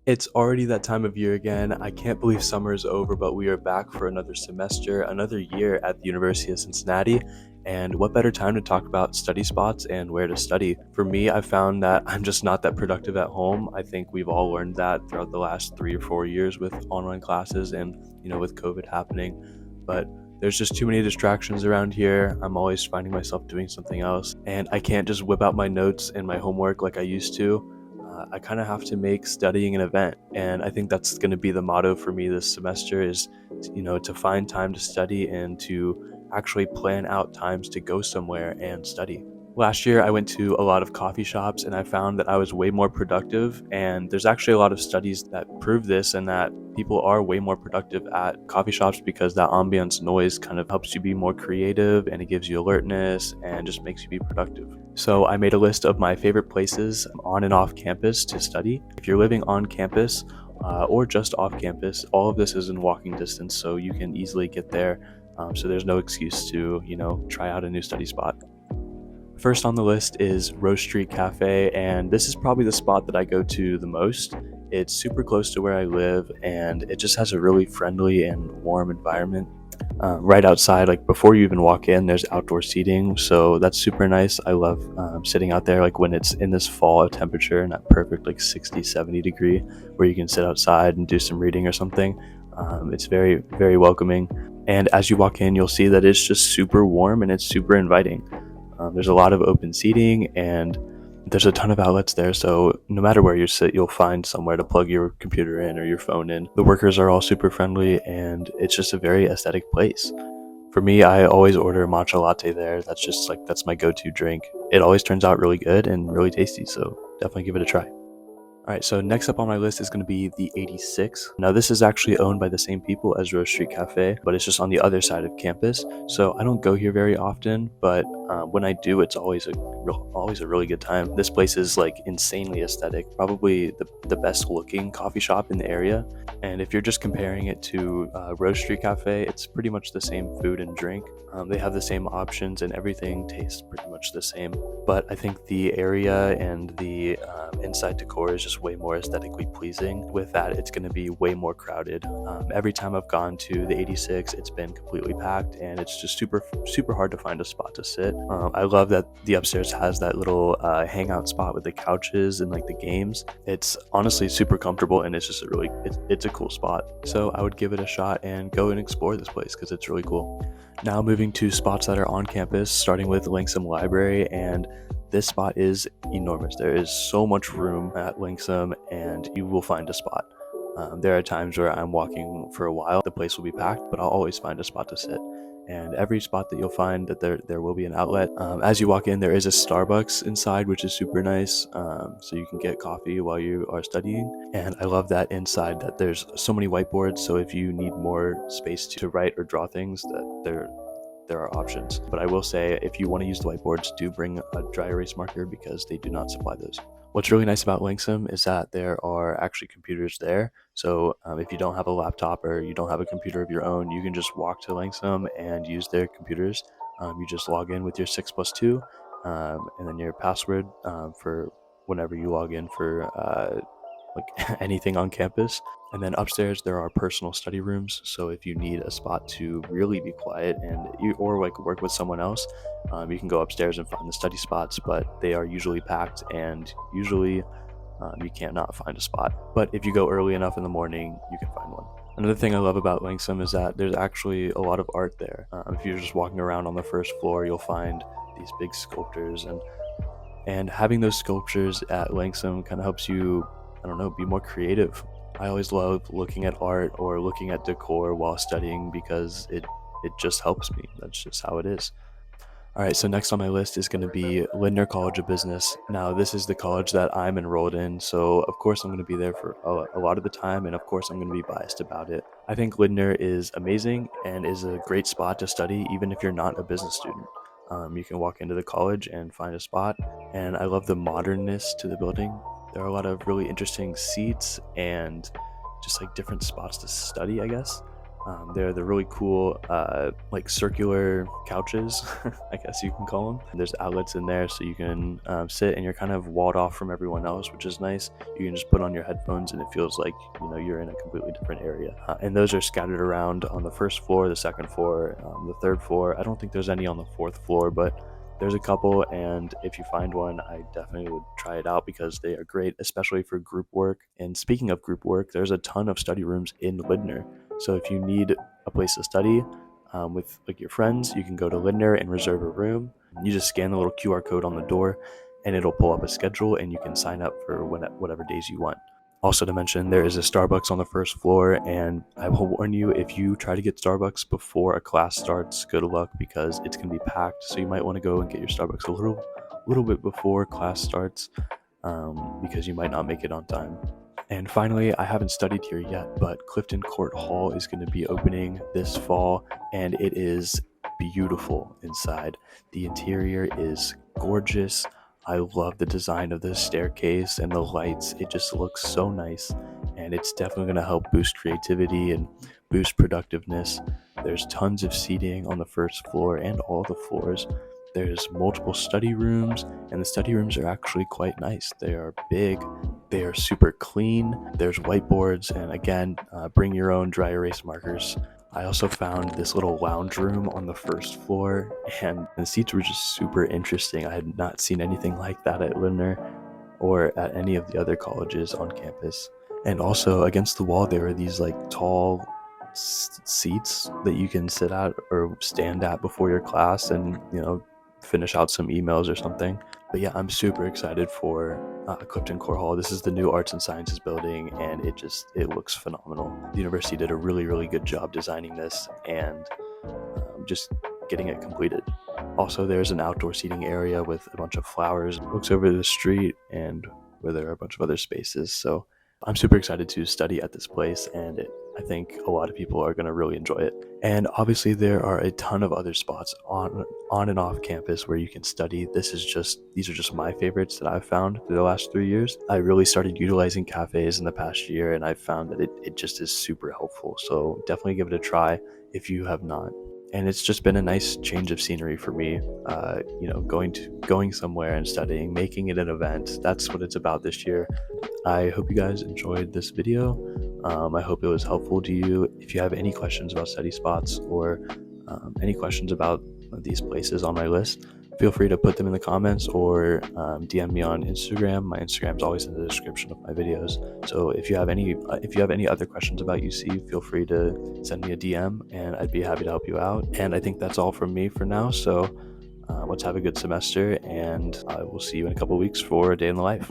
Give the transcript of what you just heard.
It's already that time of year again. I can't believe summer is over, but we are back for another semester, another year at the University of Cincinnati. And what better time to talk about study spots and where to study? For me, I found that I'm just not that productive at home. I think we've all learned that throughout the last 3 or 4 years with online classes and, with COVID happening. But there's just too many distractions around here. I'm always finding myself doing something else, and I can't just whip out my notes and my homework like I used to. I kind of have to make studying an event, and I think that's going to be the motto for me this semester is, to find time to study and to actually plan out times to go somewhere and study. Last year, I went to a lot of coffee shops and I found that I was way more productive. And there's actually a lot of studies that prove this, and that people are way more productive at coffee shops because that ambience noise kind of helps you be more creative and it gives you alertness and just makes you be productive. So I made a list of my favorite places on and off campus to study. If you're living on campus or just off campus, all of this is in walking distance, so you can easily get there. So there's no excuse to, try out a new study spot. First on the list is Rose Street Cafe, and this is probably the spot that I go to the most. It's super close to where I live, and it just has a really friendly and warm environment. Right outside, like before you even walk in, there's outdoor seating, so that's super nice. I love sitting out there, like when it's in this fall temperature and that perfect like 60, 70 degree, where you can sit outside and do some reading or something. It's very, very welcoming. And as you walk in, you'll see that it's just super warm and it's super inviting. There's a lot of open seating and there's a ton of outlets there, so no matter where you sit, you'll find somewhere to plug your computer in or your phone in. The workers are all super friendly, and it's just a very aesthetic place. For me, I always order a matcha latte there. That's my go-to drink. It always turns out really good and really tasty, so definitely give it a try. All right, so next up on my list is going to be the 86. Now, this is actually owned by the same people as Rose Street Cafe, but it's just on the other side of campus. So I don't go here very often, but when I do, it's always a really good time. This place is like insanely aesthetic, probably the best looking coffee shop in the area. And if you're just comparing it to Rose Street Cafe, it's pretty much the same food and drink. They have the same options and everything tastes pretty much the same. But I think the area and the inside decor is just way more aesthetically pleasing. With that, it's going to be way more crowded. Every time I've gone to the 86, it's been completely packed, and it's just super, super hard to find a spot to sit. I love that the upstairs has that little hangout spot with the couches and like the games. It's honestly super comfortable, and it's just it's a cool spot. So I would give it a shot and go and explore this place because it's really cool. Now moving to spots that are on campus, starting with Linksum Library, and this spot is enormous. There is so much room at Linksum, and you will find a spot. There are times where I'm walking for a while, the place will be packed, but I'll always find a spot to sit. And every spot that you'll find that there will be an outlet. As you walk in, there is a Starbucks inside, which is super nice. So you can get coffee while you are studying. And I love that inside that there's so many whiteboards. So if you need more space to write or draw things, that there are options. But I will say, if you want to use the whiteboards, do bring a dry erase marker because they do not supply those. What's really nice about Linksum is that there are actually computers there. So if you don't have a laptop or you don't have a computer of your own, you can just walk to Linksum and use their computers. You just log in with your 6+2 and then your password for whenever you log in for like anything on campus. And then upstairs there are personal study rooms. So if you need a spot to really be quiet or like work with someone else, you can go upstairs and find the study spots, but they are usually packed, and usually you can't not find a spot. But if you go early enough in the morning, you can find one. Another thing I love about Linksum is that there's actually a lot of art there. If you're just walking around on the first floor, you'll find these big sculptures, and having those sculptures at Linksum kind of helps you, I don't know, be more creative. I always love looking at art or looking at decor while studying because it just helps me. That's just how it is. All right, so next on my list is going to be Lindner College of Business. Now, this is the college that I'm enrolled in, so of course I'm going to be there for a lot of the time, and of course I'm going to be biased about it. I think Lindner is amazing and is a great spot to study, even if you're not a business student. You can walk into the college and find a spot, and I love the modernness to the building. There are a lot of really interesting seats and just like different spots to study, I guess. They're the really cool, like circular couches, I guess you can call them. There's outlets in there so you can sit and you're kind of walled off from everyone else, which is nice. You can just put on your headphones and it feels like you're in a completely different area. And those are scattered around on the first floor, the second floor, the third floor. I don't think there's any on the fourth floor, but there's a couple, and if you find one, I definitely would try it out because they are great, especially for group work. And speaking of group work, there's a ton of study rooms in Lindner. So if you need a place to study with like your friends, you can go to Lindner and reserve a room. You just scan the little QR code on the door, and it'll pull up a schedule, and you can sign up for whatever days you want. Also to mention, there is a Starbucks on the first floor, and I will warn you, if you try to get Starbucks before a class starts, good luck because it's going to be packed. So you might want to go and get your Starbucks a little bit before class starts, because you might not make it on time. And finally, I haven't studied here yet, but Clifton Court Hall is going to be opening this fall, and it is beautiful inside. The interior is gorgeous. I love the design of the staircase and the lights. It just looks so nice, and it's definitely going to help boost creativity and boost productiveness. There's tons of seating on the first floor and all the floors. There's multiple study rooms, and the study rooms are actually quite nice. They are big, they are super clean. There's whiteboards, and again, bring your own dry erase markers. I also found this little lounge room on the first floor, and the seats were just super interesting. I had not seen anything like that at Lindner or at any of the other colleges on campus. And also against the wall, there are these like tall seats that you can sit at or stand at before your class and, finish out some emails or something. But yeah, I'm super excited for Clifton Core Hall. This is the new Arts and Sciences building, and it looks phenomenal. The university did a really, really good job designing this and just getting it completed. Also, there's an outdoor seating area with a bunch of flowers. It looks over the street and where there are a bunch of other spaces. So I'm super excited to study at this place, and I think a lot of people are going to really enjoy it. And obviously, there are a ton of other spots on and off campus where you can study. These are just my favorites that I've found through the last 3 years. I really started utilizing cafes in the past year, and I've found that it just is super helpful. So definitely give it a try if you have not. And it's just been a nice change of scenery for me. Going somewhere and studying, making it an event. That's what it's about this year. I hope you guys enjoyed this video. I hope it was helpful to you. If you have any questions about study spots or any questions about these places on my list, feel free to put them in the comments or DM me on Instagram. My Instagram is always in the description of my videos. So if you have any other questions about UC, feel free to send me a DM, and I'd be happy to help you out. And I think that's all from me for now. So let's have a good semester, and I will see you in a couple weeks for a day in the life.